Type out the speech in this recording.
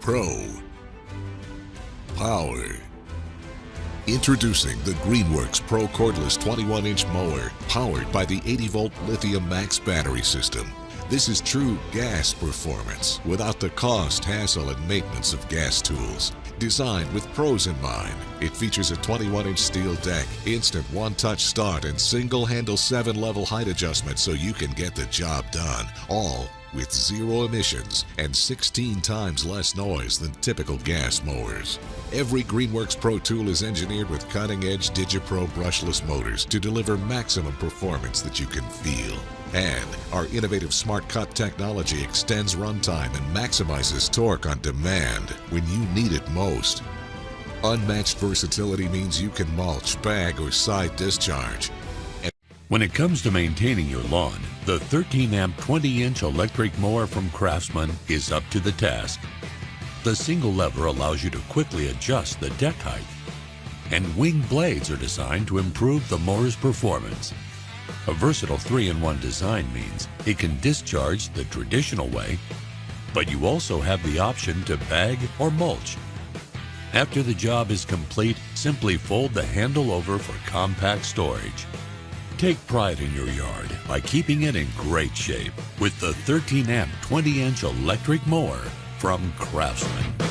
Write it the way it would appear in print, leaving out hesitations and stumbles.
Pro. Power. Introducing the Greenworks Pro Cordless 21-inch mower, powered by the 80-volt lithium max battery system. This is true gas performance without the cost, hassle, and maintenance of gas tools. Designed with pros in mind, it features a 21-inch steel deck, instant one-touch start, and single-handle 7-level height adjustment so you can get the job done, all with 0 emissions and 16 times less noise than typical gas mowers. Every Greenworks Pro tool is engineered with cutting-edge DigiPro brushless motors to deliver maximum performance that you can feel. And our innovative Smart Cut technology extends runtime and maximizes torque on demand when you need it most. Unmatched versatility means you can mulch, bag, or side discharge. When it comes to maintaining your lawn, the 13-amp 20-inch electric mower from CRAFTSMAN is up to the task. The single lever allows you to quickly adjust the deck height, and wing blades are designed to improve the mower's performance. A versatile 3-in-1 design means it can discharge the traditional way, but you also have the option to bag or mulch. After the job is complete, simply fold the handle over for compact storage. Take pride in your yard by keeping it in great shape with the 13-amp 20-inch electric mower from CRAFTSMAN.